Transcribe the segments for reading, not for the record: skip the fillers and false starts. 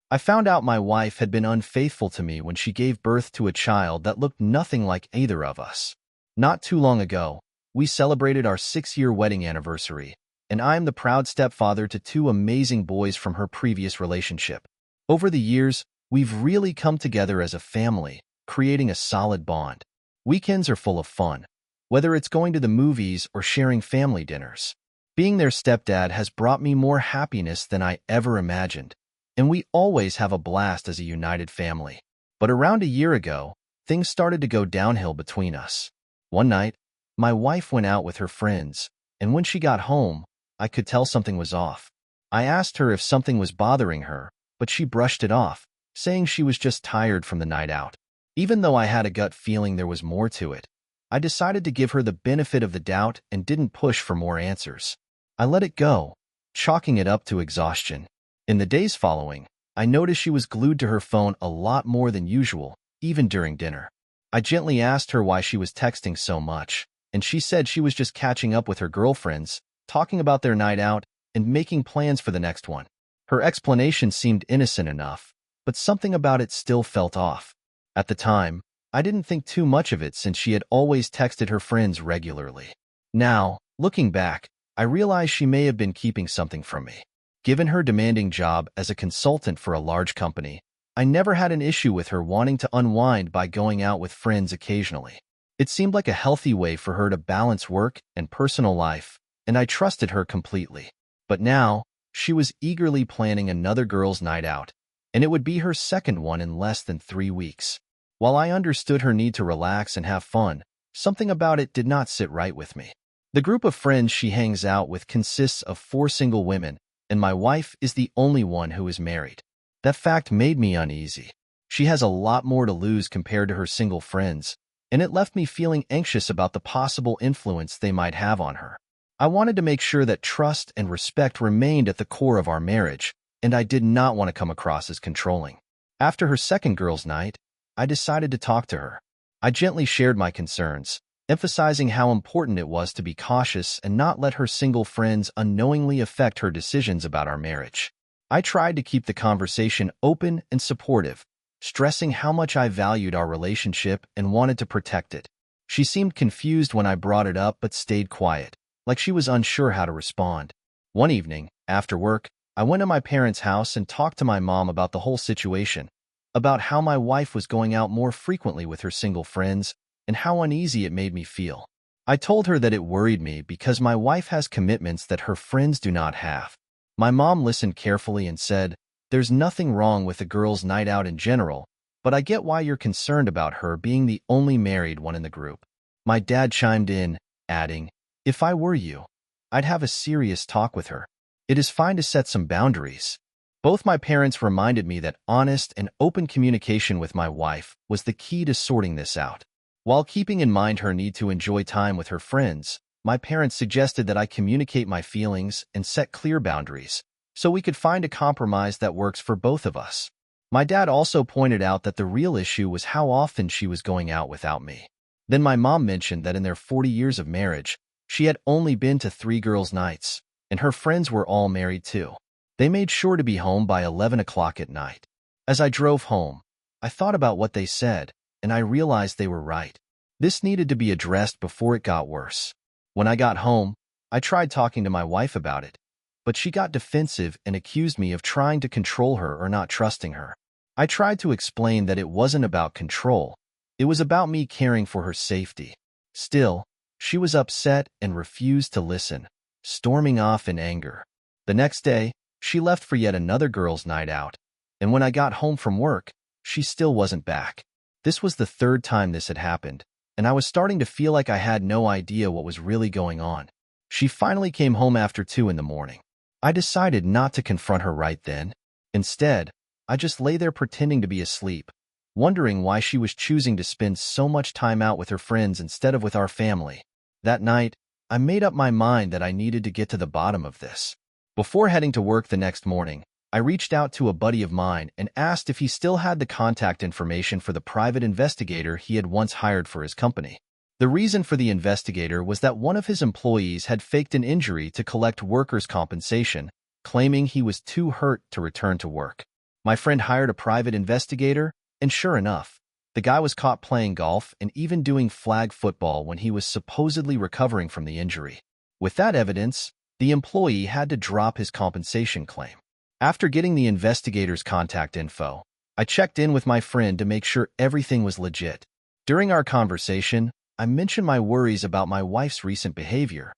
I found out my wife had been unfaithful to me when she gave birth to a child that looked nothing like either of us. Not too long ago, we celebrated our 6-year wedding anniversary, and I am the proud stepfather to two amazing boys from her previous relationship. Over the years, we've really come together as a family, creating a solid bond. Weekends are full of fun, whether it's going to the movies or sharing family dinners. Being their stepdad has brought me more happiness than I ever imagined, and we always have a blast as a united family. But around a year ago, things started to go downhill between us. One night, my wife went out with her friends, and when she got home, I could tell something was off. I asked her if something was bothering her, but she brushed it off, saying she was just tired from the night out. Even though I had a gut feeling there was more to it, I decided to give her the benefit of the doubt and didn't push for more answers. I let it go, chalking it up to exhaustion. In the days following, I noticed she was glued to her phone a lot more than usual, even during dinner. I gently asked her why she was texting so much, and she said she was just catching up with her girlfriends, talking about their night out, and making plans for the next one. Her explanation seemed innocent enough, but something about it still felt off. At the time, I didn't think too much of it since she had always texted her friends regularly. Now, looking back, I realized she may have been keeping something from me. Given her demanding job as a consultant for a large company, I never had an issue with her wanting to unwind by going out with friends occasionally. It seemed like a healthy way for her to balance work and personal life, and I trusted her completely. But now, she was eagerly planning another girls' night out, and it would be her second one in less than 3 weeks. While I understood her need to relax and have fun, something about it did not sit right with me. The group of friends she hangs out with consists of 4 single women, and my wife is the only one who is married. That fact made me uneasy. She has a lot more to lose compared to her single friends, and it left me feeling anxious about the possible influence they might have on her. I wanted to make sure that trust and respect remained at the core of our marriage, and I did not want to come across as controlling. After her second girls' night, I decided to talk to her. I gently shared my concerns, emphasizing how important it was to be cautious and not let her single friends unknowingly affect her decisions about our marriage. I tried to keep the conversation open and supportive, stressing how much I valued our relationship and wanted to protect it. She seemed confused when I brought it up but stayed quiet, like she was unsure how to respond. One evening, after work, I went to my parents' house and talked to my mom about the whole situation, about how my wife was going out more frequently with her single friends and how uneasy it made me feel. I told her that it worried me because my wife has commitments that her friends do not have. My mom listened carefully and said, "There's nothing wrong with a girls' night out in general, but I get why you're concerned about her being the only married one in the group." My dad chimed in, adding, "If I were you, I'd have a serious talk with her. It is fine to set some boundaries." Both my parents reminded me that honest and open communication with my wife was the key to sorting this out. While keeping in mind her need to enjoy time with her friends, my parents suggested that I communicate my feelings and set clear boundaries, so we could find a compromise that works for both of us. My dad also pointed out that the real issue was how often she was going out without me. Then my mom mentioned that in their 40 years of marriage, she had only been to 3 girls' nights, and her friends were all married too. They made sure to be home by 11 o'clock at night. As I drove home, I thought about what they said, and I realized they were right. This needed to be addressed before it got worse. When I got home, I tried talking to my wife about it, but she got defensive and accused me of trying to control her or not trusting her. I tried to explain that it wasn't about control. It was about me caring for her safety. Still, she was upset and refused to listen, storming off in anger. The next day, she left for yet another girls' night out, and when I got home from work, she still wasn't back. This was the 3rd time this had happened, and I was starting to feel like I had no idea what was really going on. She finally came home after 2 in the morning. I decided not to confront her right then. Instead, I just lay there pretending to be asleep, wondering why she was choosing to spend so much time out with her friends instead of with our family. That night, I made up my mind that I needed to get to the bottom of this. Before heading to work the next morning, I reached out to a buddy of mine and asked if he still had the contact information for the private investigator he had once hired for his company. The reason for the investigator was that one of his employees had faked an injury to collect workers' compensation, claiming he was too hurt to return to work. My friend hired a private investigator, and sure enough, the guy was caught playing golf and even doing flag football when he was supposedly recovering from the injury. With that evidence, the employee had to drop his compensation claim. After getting the investigator's contact info, I checked in with my friend to make sure everything was legit. During our conversation, I mentioned my worries about my wife's recent behavior,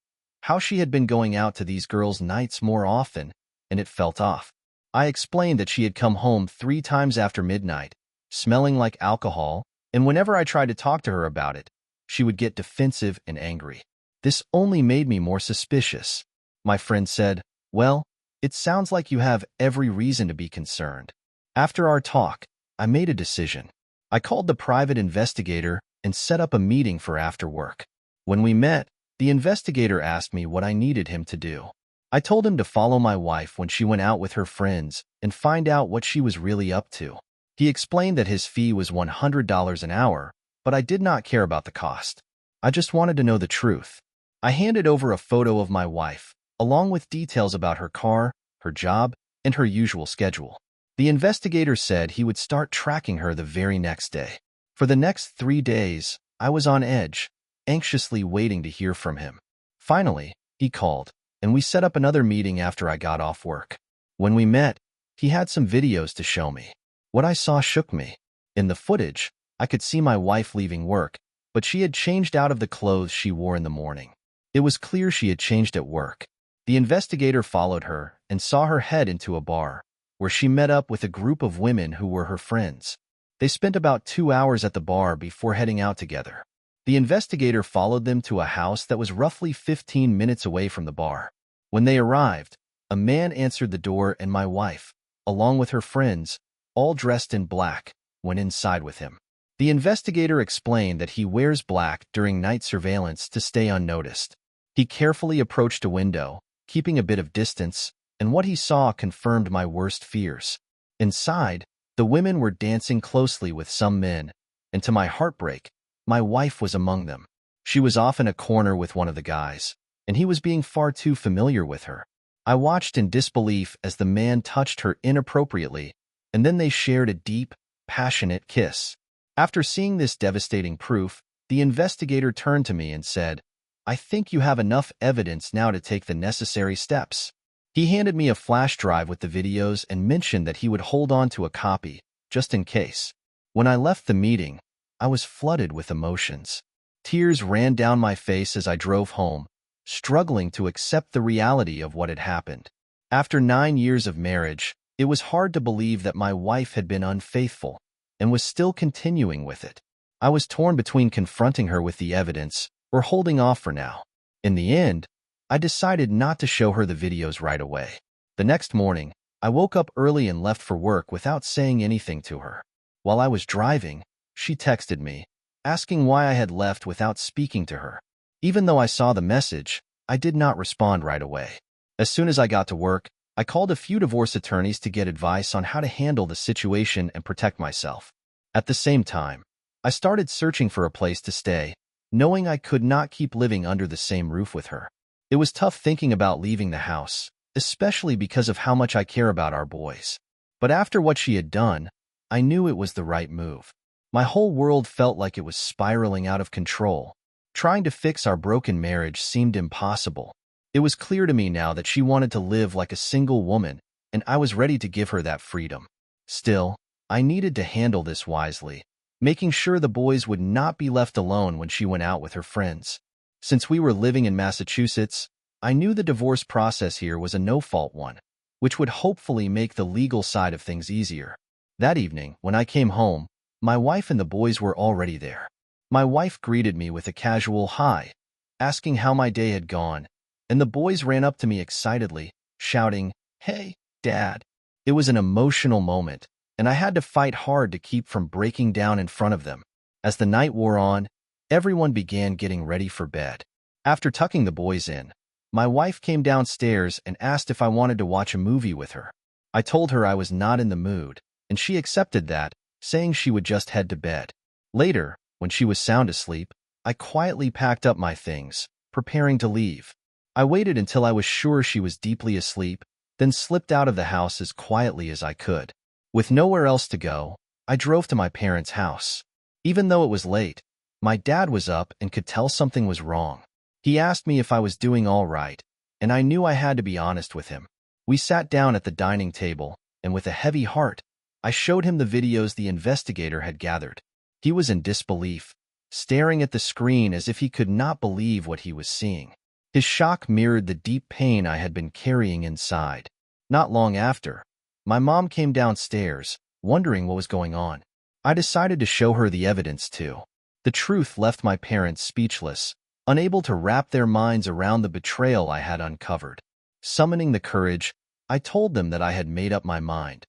how she had been going out to these girls' nights more often, and it felt off. I explained that she had come home 3 times after midnight, smelling like alcohol, and whenever I tried to talk to her about it, she would get defensive and angry. This only made me more suspicious. My friend said, "Well, it sounds like you have every reason to be concerned." After our talk, I made a decision. I called the private investigator and set up a meeting for after work. When we met, the investigator asked me what I needed him to do. I told him to follow my wife when she went out with her friends and find out what she was really up to. He explained that his fee was $100 an hour, but I did not care about the cost. I just wanted to know the truth. I handed over a photo of my wife, along with details about her car, her job, and her usual schedule. The investigator said he would start tracking her the very next day. For the next 3 days, I was on edge, anxiously waiting to hear from him. Finally, he called, and we set up another meeting after I got off work. When we met, he had some videos to show me. What I saw shook me. In the footage, I could see my wife leaving work, but she had changed out of the clothes she wore in the morning. It was clear she had changed at work. The investigator followed her and saw her head into a bar, where she met up with a group of women who were her friends. They spent about 2 hours at the bar before heading out together. The investigator followed them to a house that was roughly 15 minutes away from the bar. When they arrived, a man answered the door and my wife, along with her friends, all dressed in black, went inside with him. The investigator explained that he wears black during night surveillance to stay unnoticed. He carefully approached a window, keeping a bit of distance, and what he saw confirmed my worst fears. Inside, the women were dancing closely with some men, and to my heartbreak, my wife was among them. She was off in a corner with one of the guys, and he was being far too familiar with her. I watched in disbelief as the man touched her inappropriately, and then they shared a deep, passionate kiss. After seeing this devastating proof, the investigator turned to me and said, "I think you have enough evidence now to take the necessary steps." He handed me a flash drive with the videos and mentioned that he would hold on to a copy, just in case. When I left the meeting, I was flooded with emotions. Tears ran down my face as I drove home, struggling to accept the reality of what had happened. After 9 years of marriage, it was hard to believe that my wife had been unfaithful and was still continuing with it. I was torn between confronting her with the evidence or holding off for now. In the end, I decided not to show her the videos right away. The next morning, I woke up early and left for work without saying anything to her. While I was driving, she texted me, asking why I had left without speaking to her. Even though I saw the message, I did not respond right away. As soon as I got to work, I called a few divorce attorneys to get advice on how to handle the situation and protect myself. At the same time, I started searching for a place to stay, knowing I could not keep living under the same roof with her. It was tough thinking about leaving the house, especially because of how much I care about our boys. But after what she had done, I knew it was the right move. My whole world felt like it was spiraling out of control. Trying to fix our broken marriage seemed impossible. It was clear to me now that she wanted to live like a single woman, and I was ready to give her that freedom. Still, I needed to handle this wisely, making sure the boys would not be left alone when she went out with her friends. Since we were living in Massachusetts, I knew the divorce process here was a no-fault one, which would hopefully make the legal side of things easier. That evening, when I came home, my wife and the boys were already there. My wife greeted me with a casual hi, asking how my day had gone, and the boys ran up to me excitedly, shouting, "Hey, Dad." It was an emotional moment, and I had to fight hard to keep from breaking down in front of them. As the night wore on, everyone began getting ready for bed. After tucking the boys in, my wife came downstairs and asked if I wanted to watch a movie with her. I told her I was not in the mood, and she accepted that, saying she would just head to bed. Later, when she was sound asleep, I quietly packed up my things, preparing to leave. I waited until I was sure she was deeply asleep, then slipped out of the house as quietly as I could. With nowhere else to go, I drove to my parents' house. Even though it was late, my dad was up and could tell something was wrong. He asked me if I was doing all right, and I knew I had to be honest with him. We sat down at the dining table, and with a heavy heart, I showed him the videos the investigator had gathered. He was in disbelief, staring at the screen as if he could not believe what he was seeing. His shock mirrored the deep pain I had been carrying inside. Not long after, my mom came downstairs, wondering what was going on. I decided to show her the evidence too. The truth left my parents speechless, unable to wrap their minds around the betrayal I had uncovered. Summoning the courage, I told them that I had made up my mind.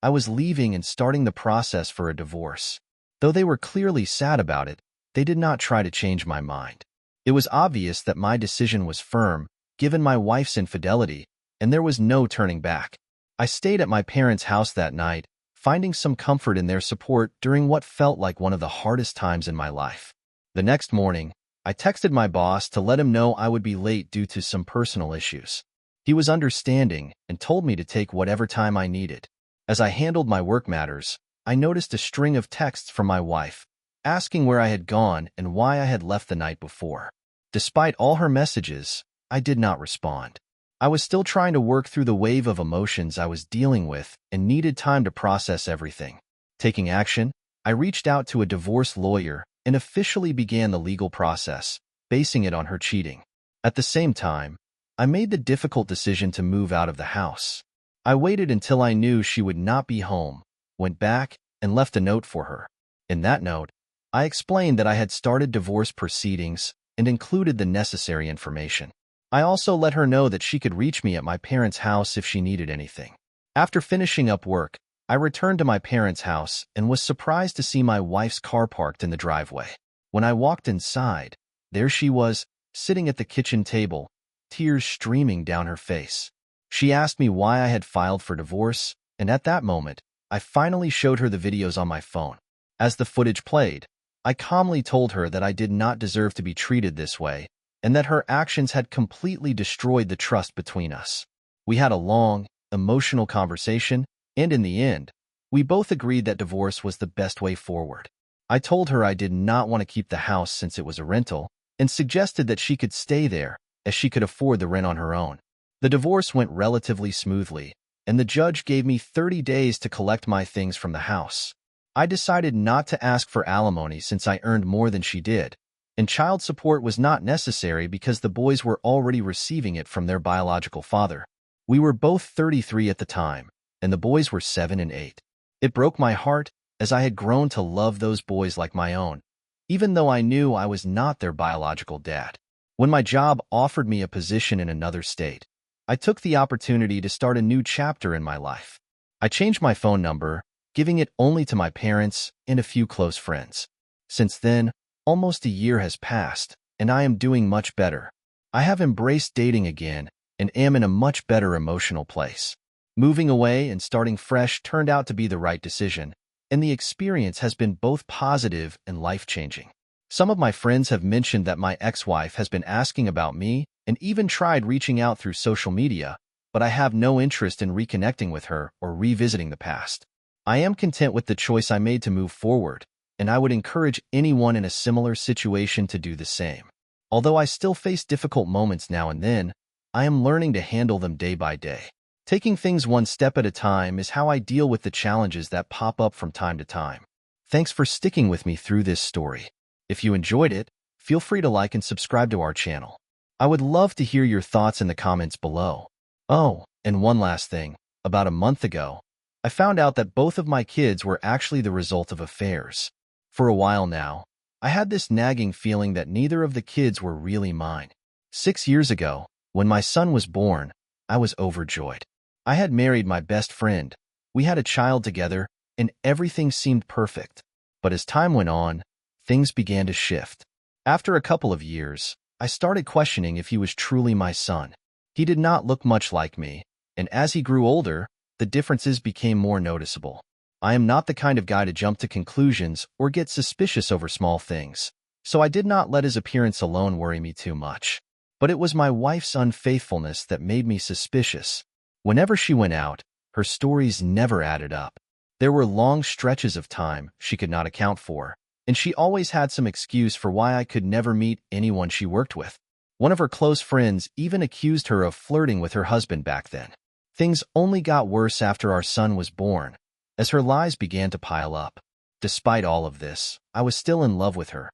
I was leaving and starting the process for a divorce. Though they were clearly sad about it, they did not try to change my mind. It was obvious that my decision was firm, given my wife's infidelity, and there was no turning back. I stayed at my parents' house that night, finding some comfort in their support during what felt like one of the hardest times in my life. The next morning, I texted my boss to let him know I would be late due to some personal issues. He was understanding and told me to take whatever time I needed. As I handled my work matters, I noticed a string of texts from my wife, asking where I had gone and why I had left the night before. Despite all her messages, I did not respond. I was still trying to work through the wave of emotions I was dealing with and needed time to process everything. Taking action, I reached out to a divorce lawyer and officially began the legal process, basing it on her cheating. At the same time, I made the difficult decision to move out of the house. I waited until I knew she would not be home, went back, and left a note for her. In that note, I explained that I had started divorce proceedings and included the necessary information. I also let her know that she could reach me at my parents' house if she needed anything. After finishing up work, I returned to my parents' house and was surprised to see my wife's car parked in the driveway. When I walked inside, there she was, sitting at the kitchen table, tears streaming down her face. She asked me why I had filed for divorce, and at that moment, I finally showed her the videos on my phone. As the footage played, I calmly told her that I did not deserve to be treated this way, and that her actions had completely destroyed the trust between us. We had a long, emotional conversation, and in the end, we both agreed that divorce was the best way forward. I told her I did not want to keep the house since it was a rental, and suggested that she could stay there, as she could afford the rent on her own. The divorce went relatively smoothly, and the judge gave me 30 days to collect my things from the house. I decided not to ask for alimony since I earned more than she did, and child support was not necessary because the boys were already receiving it from their biological father. We were both 33 at the time, and the boys were 7 and 8. It broke my heart, as I had grown to love those boys like my own, even though I knew I was not their biological dad. When my job offered me a position in another state, I took the opportunity to start a new chapter in my life. I changed my phone number, giving it only to my parents and a few close friends. Since then, almost a year has passed, and I am doing much better. I have embraced dating again and am in a much better emotional place. Moving away and starting fresh turned out to be the right decision, and the experience has been both positive and life-changing. Some of my friends have mentioned that my ex-wife has been asking about me and even tried reaching out through social media, but I have no interest in reconnecting with her or revisiting the past. I am content with the choice I made to move forward, and I would encourage anyone in a similar situation to do the same. Although I still face difficult moments now and then, I am learning to handle them day by day. Taking things one step at a time is how I deal with the challenges that pop up from time to time. Thanks for sticking with me through this story. If you enjoyed it, feel free to like and subscribe to our channel. I would love to hear your thoughts in the comments below. Oh, and one last thing. About a month ago, I found out that both of my kids were actually the result of affairs. For a while now, I had this nagging feeling that neither of the kids were really mine. 6 years ago, when my son was born, I was overjoyed. I had married my best friend, we had a child together, and everything seemed perfect. But as time went on, things began to shift. After a couple of years, I started questioning if he was truly my son. He did not look much like me, and as he grew older, the differences became more noticeable. I am not the kind of guy to jump to conclusions or get suspicious over small things, so I did not let his appearance alone worry me too much. But it was my wife's unfaithfulness that made me suspicious. Whenever she went out, her stories never added up. There were long stretches of time she could not account for, and she always had some excuse for why I could never meet anyone she worked with. One of her close friends even accused her of flirting with her husband back then. Things only got worse after our son was born, as her lies began to pile up. Despite all of this, I was still in love with her.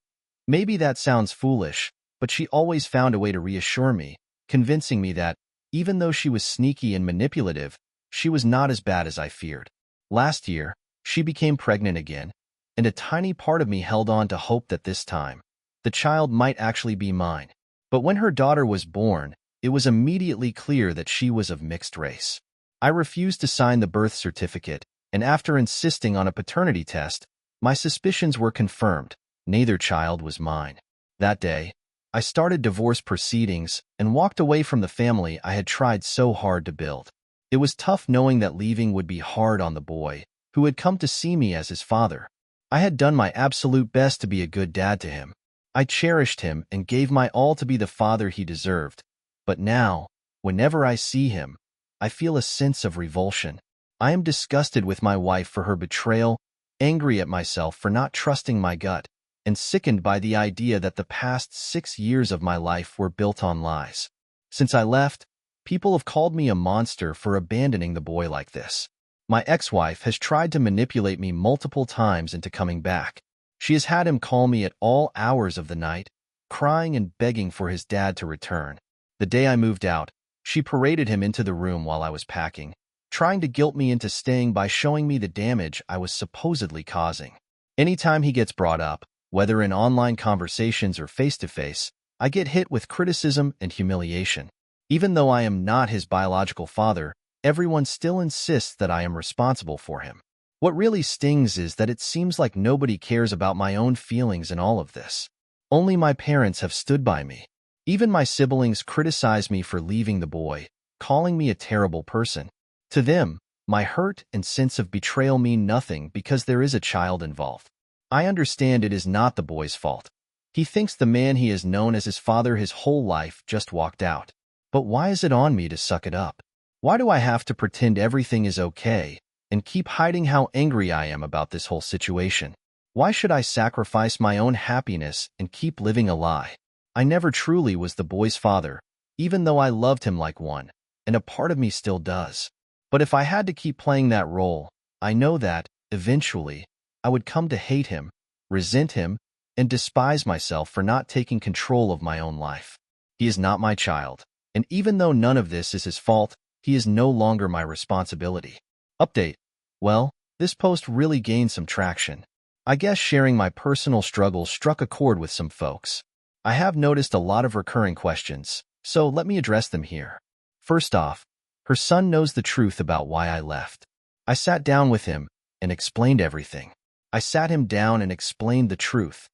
Maybe that sounds foolish, but she always found a way to reassure me, convincing me that, even though she was sneaky and manipulative, she was not as bad as I feared. Last year, she became pregnant again, and a tiny part of me held on to hope that this time, the child might actually be mine. But when her daughter was born, it was immediately clear that she was of mixed race. I refused to sign the birth certificate, and after insisting on a paternity test, my suspicions were confirmed. Neither child was mine. That day, I started divorce proceedings and walked away from the family I had tried so hard to build. It was tough knowing that leaving would be hard on the boy, who had come to see me as his father. I had done my absolute best to be a good dad to him. I cherished him and gave my all to be the father he deserved. But now, whenever I see him, I feel a sense of revulsion. I am disgusted with my wife for her betrayal, angry at myself for not trusting my gut, and sickened by the idea that the past 6 years of my life were built on lies. Since I left, people have called me a monster for abandoning the boy like this. My ex-wife has tried to manipulate me multiple times into coming back. She has had him call me at all hours of the night, crying and begging for his dad to return. The day I moved out, she paraded him into the room while I was packing, trying to guilt me into staying by showing me the damage I was supposedly causing. Anytime he gets brought up, whether in online conversations or face-to-face, I get hit with criticism and humiliation. Even though I am not his biological father, everyone still insists that I am responsible for him. What really stings is that it seems like nobody cares about my own feelings in all of this. Only my parents have stood by me. Even my siblings criticize me for leaving the boy, calling me a terrible person. To them, my hurt and sense of betrayal mean nothing because there is a child involved. I understand it is not the boy's fault. He thinks the man he has known as his father his whole life just walked out. But why is it on me to suck it up? Why do I have to pretend everything is okay and keep hiding how angry I am about this whole situation? Why should I sacrifice my own happiness and keep living a lie? I never truly was the boy's father, even though I loved him like one, and a part of me still does. But if I had to keep playing that role, I know that, eventually, I would come to hate him, resent him, and despise myself for not taking control of my own life. He is not my child, and even though none of this is his fault, he is no longer my responsibility. Update. Well, this post really gained some traction. I guess sharing my personal struggles struck a chord with some folks. I have noticed a lot of recurring questions, so let me address them here. First off, her son knows the truth about why I left. I sat down with him and explained everything. I sat him down and explained the truth.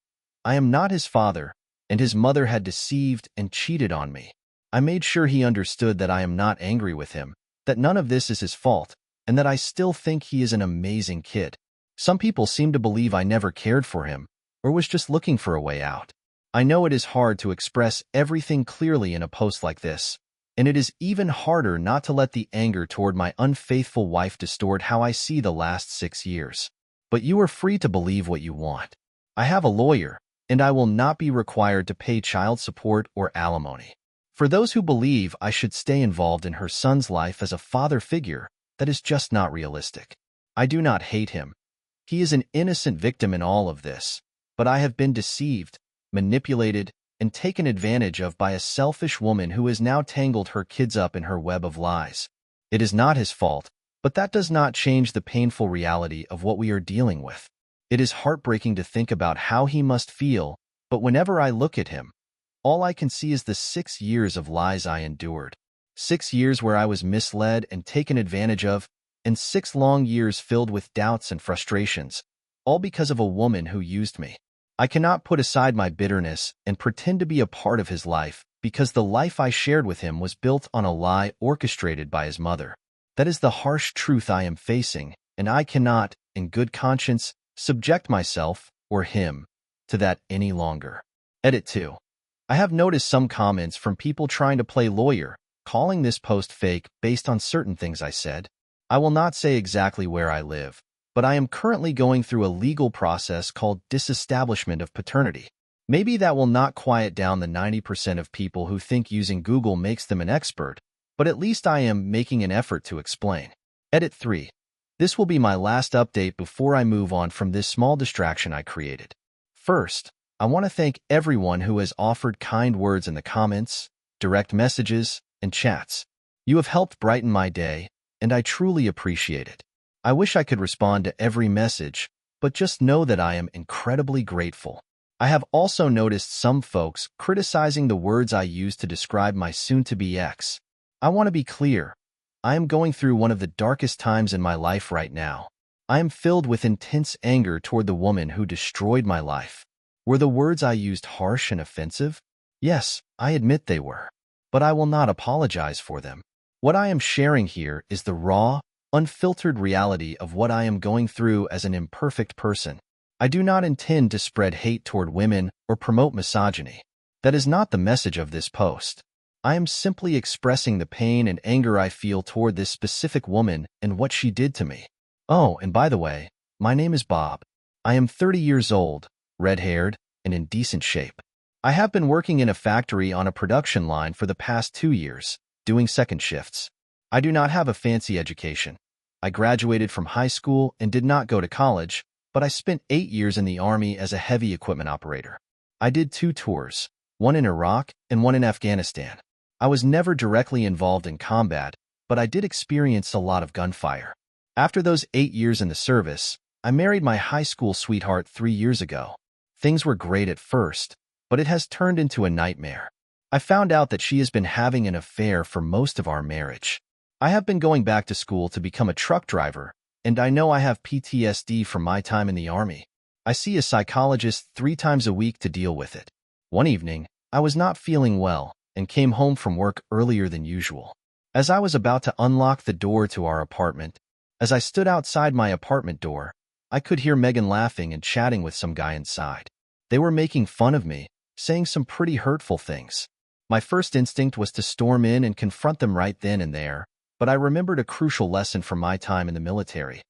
I am not his father, and his mother had deceived and cheated on me. I made sure he understood that I am not angry with him, that none of this is his fault, and that I still think he is an amazing kid. Some people seem to believe I never cared for him, or was just looking for a way out. I know it is hard to express everything clearly in a post like this, and it is even harder not to let the anger toward my unfaithful wife distort how I see the last 6 years. But you are free to believe what you want. I have a lawyer, and I will not be required to pay child support or alimony. For those who believe I should stay involved in her son's life as a father figure, that is just not realistic. I do not hate him. He is an innocent victim in all of this, but I have been deceived, manipulated, and taken advantage of by a selfish woman who has now tangled her kids up in her web of lies. It is not his fault, but that does not change the painful reality of what we are dealing with. It is heartbreaking to think about how he must feel, but whenever I look at him, all I can see is the 6 years of lies I endured. 6 years where I was misled and taken advantage of, and 6 long years filled with doubts and frustrations, all because of a woman who used me. I cannot put aside my bitterness and pretend to be a part of his life because the life I shared with him was built on a lie orchestrated by his mother. That is the harsh truth I am facing, and I cannot, in good conscience, subject myself, or him, to that any longer. Edit 2. I have noticed some comments from people trying to play lawyer, calling this post fake based on certain things I said. I will not say exactly where I live, but I am currently going through a legal process called disestablishment of paternity. Maybe that will not quiet down the 90% of people who think using Google makes them an expert, but at least I am making an effort to explain. Edit 3. This will be my last update before I move on from this small distraction I created. First, I want to thank everyone who has offered kind words in the comments, direct messages, and chats. You have helped brighten my day, and I truly appreciate it. I wish I could respond to every message, but just know that I am incredibly grateful. I have also noticed some folks criticizing the words I use to describe my soon-to-be ex. I want to be clear. I am going through one of the darkest times in my life right now. I am filled with intense anger toward the woman who destroyed my life. Were the words I used harsh and offensive? Yes, I admit they were. But I will not apologize for them. What I am sharing here is the raw, unfiltered reality of what I am going through as an imperfect person. I do not intend to spread hate toward women or promote misogyny. That is not the message of this post. I am simply expressing the pain and anger I feel toward this specific woman and what she did to me. Oh, and by the way, my name is Bob. I am 30 years old, red-haired, and in decent shape. I have been working in a factory on a production line for the past 2 years, doing second shifts. I do not have a fancy education. I graduated from high school and did not go to college, but I spent 8 years in the Army as a heavy equipment operator. I did 2 tours, one in Iraq and one in Afghanistan. I was never directly involved in combat, but I did experience a lot of gunfire. After those 8 years in the service, I married my high school sweetheart 3 years ago. Things were great at first, but it has turned into a nightmare. I found out that she has been having an affair for most of our marriage. I have been going back to school to become a truck driver, and I know I have PTSD from my time in the Army. I see a psychologist 3 times a week to deal with it. One evening, I was not feeling well and came home from work earlier than usual. As I was about to unlock the door to our apartment, as I stood outside my apartment door, I could hear Megan laughing and chatting with some guy inside. They were making fun of me, saying some pretty hurtful things. My first instinct was to storm in and confront them right then and there, but I remembered a crucial lesson from my time in the military.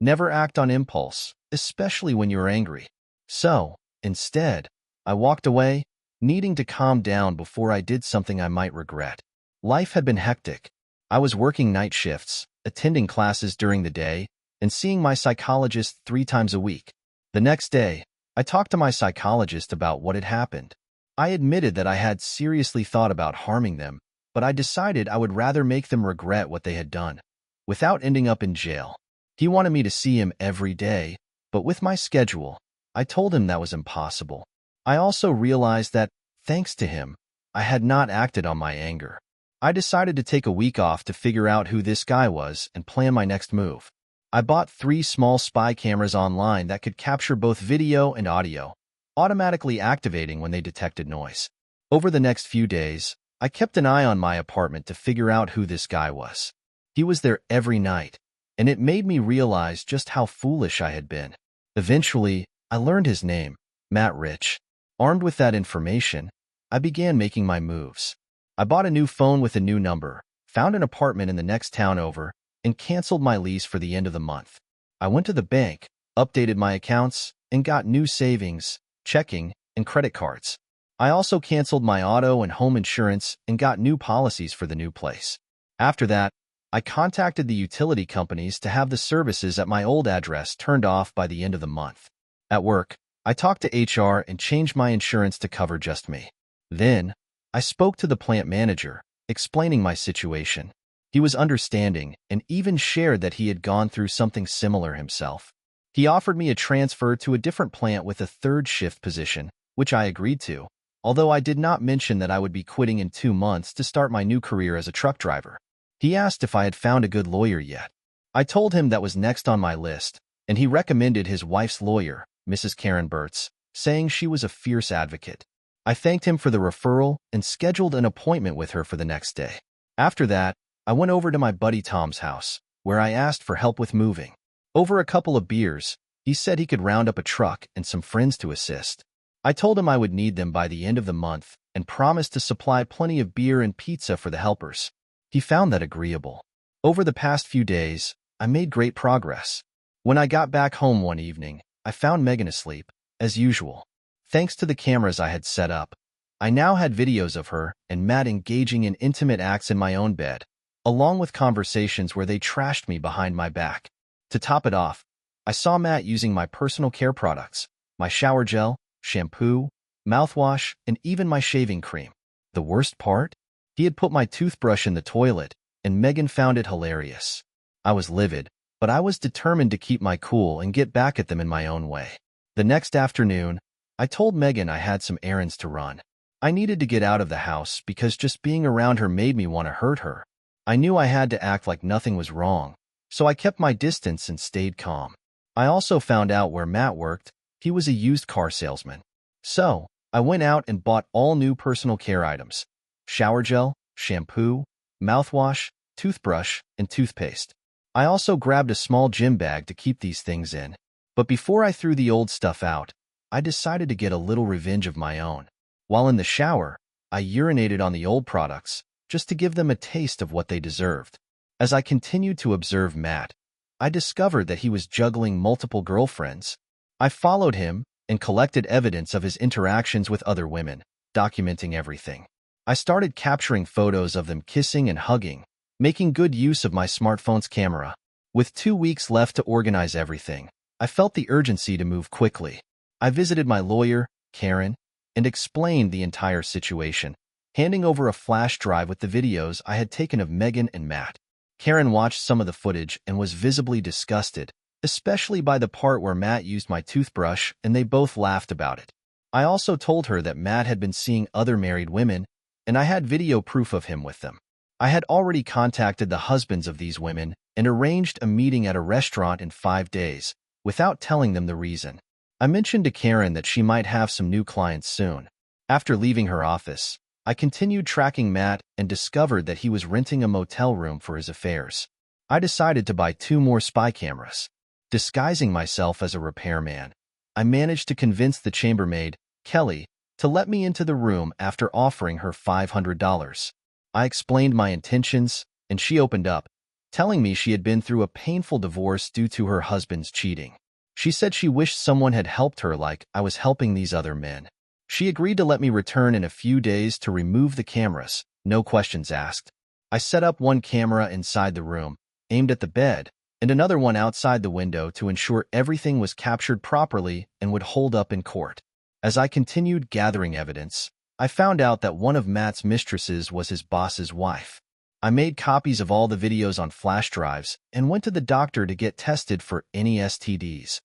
Never act on impulse, especially when you're angry. So, instead, I walked away, needing to calm down before I did something I might regret. Life had been hectic. I was working night shifts, attending classes during the day, and seeing my psychologist 3 times a week. The next day, I talked to my psychologist about what had happened. I admitted that I had seriously thought about harming them, but I decided I would rather make them regret what they had done, without ending up in jail. He wanted me to see him every day, but with my schedule, I told him that was impossible. I also realized that, thanks to him, I had not acted on my anger. I decided to take a week off to figure out who this guy was and plan my next move. I bought 3 small spy cameras online that could capture both video and audio, automatically activating when they detected noise. Over the next few days, I kept an eye on my apartment to figure out who this guy was. He was there every night, and it made me realize just how foolish I had been. Eventually, I learned his name, Matt Rich. Armed with that information, I began making my moves. I bought a new phone with a new number, found an apartment in the next town over, and canceled my lease for the end of the month. I went to the bank, updated my accounts, and got new savings, checking, and credit cards. I also canceled my auto and home insurance and got new policies for the new place. After that, I contacted the utility companies to have the services at my old address turned off by the end of the month. At work, I talked to HR and changed my insurance to cover just me. Then, I spoke to the plant manager, explaining my situation. He was understanding and even shared that he had gone through something similar himself. He offered me a transfer to a different plant with a 3rd shift position, which I agreed to, although I did not mention that I would be quitting in 2 months to start my new career as a truck driver. He asked if I had found a good lawyer yet. I told him that was next on my list, and he recommended his wife's lawyer, Mrs. Karen Burtz, saying she was a fierce advocate. I thanked him for the referral and scheduled an appointment with her for the next day. After that, I went over to my buddy Tom's house, where I asked for help with moving. Over a couple of beers, he said he could round up a truck and some friends to assist. I told him I would need them by the end of the month and promised to supply plenty of beer and pizza for the helpers. He found that agreeable. Over the past few days, I made great progress. When I got back home one evening, I found Megan asleep, as usual. Thanks to the cameras I had set up, I now had videos of her and Matt engaging in intimate acts in my own bed, along with conversations where they trashed me behind my back. To top it off, I saw Matt using my personal care products, my shower gel, shampoo, mouthwash, and even my shaving cream. The worst part? He had put my toothbrush in the toilet, and Megan found it hilarious. I was livid, but I was determined to keep my cool and get back at them in my own way. The next afternoon, I told Megan I had some errands to run. I needed to get out of the house because just being around her made me want to hurt her. I knew I had to act like nothing was wrong, so I kept my distance and stayed calm. I also found out where Matt worked. He was a used car salesman. So, I went out and bought all new personal care items: shower gel, shampoo, mouthwash, toothbrush, and toothpaste. I also grabbed a small gym bag to keep these things in. But before I threw the old stuff out, I decided to get a little revenge of my own. While in the shower, I urinated on the old products, just to give them a taste of what they deserved. As I continued to observe Matt, I discovered that he was juggling multiple girlfriends. I followed him and collected evidence of his interactions with other women, documenting everything. I started capturing photos of them kissing and hugging, making good use of my smartphone's camera. With 2 weeks left to organize everything, I felt the urgency to move quickly. I visited my lawyer, Karen, and explained the entire situation, handing over a flash drive with the videos I had taken of Megan and Matt. Karen watched some of the footage and was visibly disgusted, especially by the part where Matt used my toothbrush, and they both laughed about it. I also told her that Matt had been seeing other married women, and I had video proof of him with them. I had already contacted the husbands of these women and arranged a meeting at a restaurant in 5 days, without telling them the reason. I mentioned to Karen that she might have some new clients soon. After leaving her office, I continued tracking Matt and discovered that he was renting a motel room for his affairs. I decided to buy 2 more spy cameras. Disguising myself as a repairman, I managed to convince the chambermaid, Kelly, to let me into the room after offering her $500. I explained my intentions, and she opened up, telling me she had been through a painful divorce due to her husband's cheating. She said she wished someone had helped her like I was helping these other men. She agreed to let me return in a few days to remove the cameras, no questions asked. I set up one camera inside the room, aimed at the bed, and another one outside the window to ensure everything was captured properly and would hold up in court. As I continued gathering evidence, I found out that one of Matt's mistresses was his boss's wife. I made copies of all the videos on flash drives and went to the doctor to get tested for any STDs.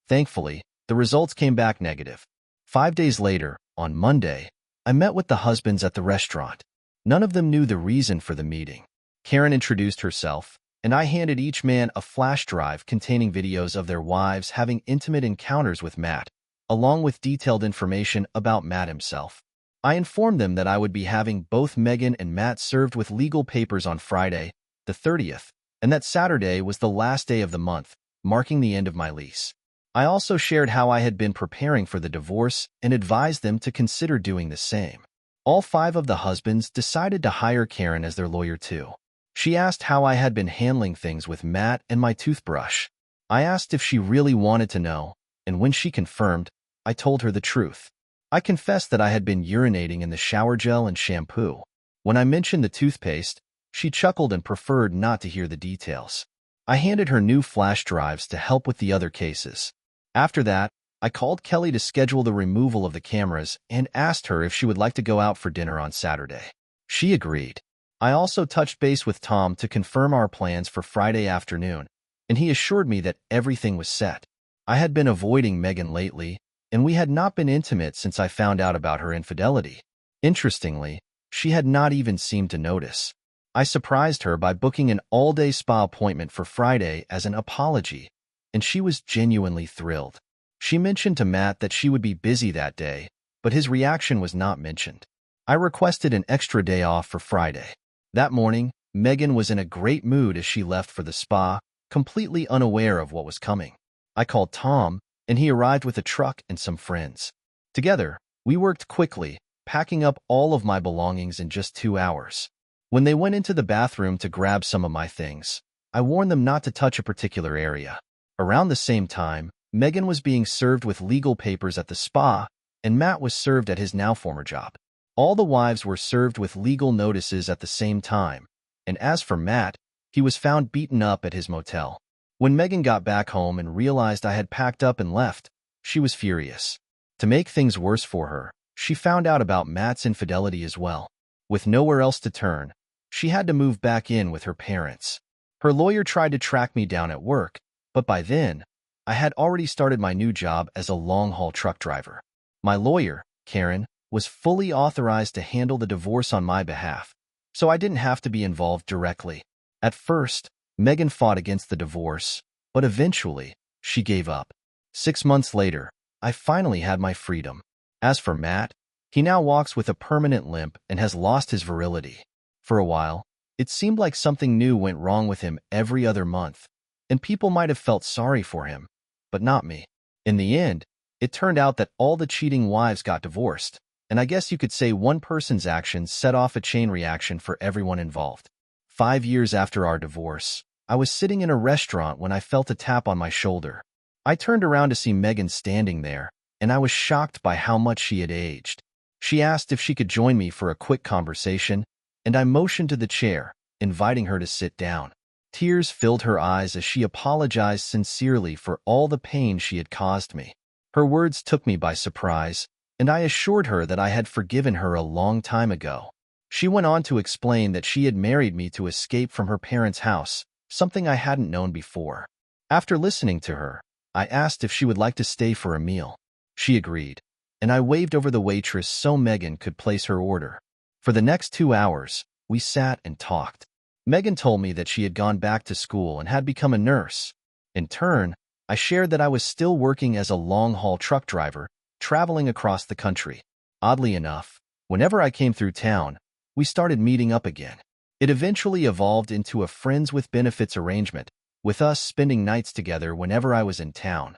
Thankfully, the results came back negative. 5 days later, on Monday, I met with the husbands at the restaurant. None of them knew the reason for the meeting. Karen introduced herself, and I handed each man a flash drive containing videos of their wives having intimate encounters with Matt, along with detailed information about Matt himself. I informed them that I would be having both Megan and Matt served with legal papers on Friday, the 30th, and that Saturday was the last day of the month, marking the end of my lease. I also shared how I had been preparing for the divorce and advised them to consider doing the same. All 5 of the husbands decided to hire Karen as their lawyer too. She asked how I had been handling things with Matt and my toothbrush. I asked if she really wanted to know, and when she confirmed, I told her the truth. I confessed that I had been urinating in the shower gel and shampoo. When I mentioned the toothpaste, she chuckled and preferred not to hear the details. I handed her new flash drives to help with the other cases. After that, I called Kelly to schedule the removal of the cameras and asked her if she would like to go out for dinner on Saturday. She agreed. I also touched base with Tom to confirm our plans for Friday afternoon, and he assured me that everything was set. I had been avoiding Megan lately, and we had not been intimate since I found out about her infidelity. Interestingly, she had not even seemed to notice. I surprised her by booking an all-day spa appointment for Friday as an apology, and she was genuinely thrilled. She mentioned to Matt that she would be busy that day, but his reaction was not mentioned. I requested an extra day off for Friday. That morning, Megan was in a great mood as she left for the spa, completely unaware of what was coming. I called Tom, and he arrived with a truck and some friends. Together, we worked quickly, packing up all of my belongings in just 2 hours. When they went into the bathroom to grab some of my things, I warned them not to touch a particular area. Around the same time, Megan was being served with legal papers at the spa, and Matt was served at his now former job. All the wives were served with legal notices at the same time, and as for Matt, he was found beaten up at his motel. When Megan got back home and realized I had packed up and left, she was furious. To make things worse for her, she found out about Matt's infidelity as well. With nowhere else to turn, she had to move back in with her parents. Her lawyer tried to track me down at work, but by then, I had already started my new job as a long-haul truck driver. My lawyer, Karen, was fully authorized to handle the divorce on my behalf, so I didn't have to be involved directly. At first, Megan fought against the divorce, but eventually, she gave up. 6 months later, I finally had my freedom. As for Matt, he now walks with a permanent limp and has lost his virility. For a while, it seemed like something new went wrong with him every other month, and people might have felt sorry for him, but not me. In the end, it turned out that all the cheating wives got divorced, and I guess you could say one person's actions set off a chain reaction for everyone involved. 5 years after our divorce, I was sitting in a restaurant when I felt a tap on my shoulder. I turned around to see Megan standing there, and I was shocked by how much she had aged. She asked if she could join me for a quick conversation, and I motioned to the chair, inviting her to sit down. Tears filled her eyes as she apologized sincerely for all the pain she had caused me. Her words took me by surprise, and I assured her that I had forgiven her a long time ago. She went on to explain that she had married me to escape from her parents' house, something I hadn't known before. After listening to her, I asked if she would like to stay for a meal. She agreed, and I waved over the waitress so Megan could place her order. For the next 2 hours, we sat and talked. Megan told me that she had gone back to school and had become a nurse. In turn, I shared that I was still working as a long-haul truck driver, traveling across the country. Oddly enough, whenever I came through town, we started meeting up again. It eventually evolved into a friends with benefits arrangement, with us spending nights together whenever I was in town.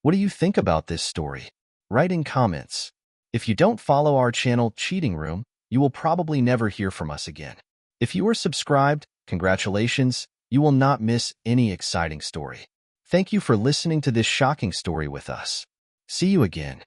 What do you think about this story? Write in comments. If you don't follow our channel Cheating Room, you will probably never hear from us again. If you are subscribed, congratulations, you will not miss any exciting story. Thank you for listening to this shocking story with us. See you again.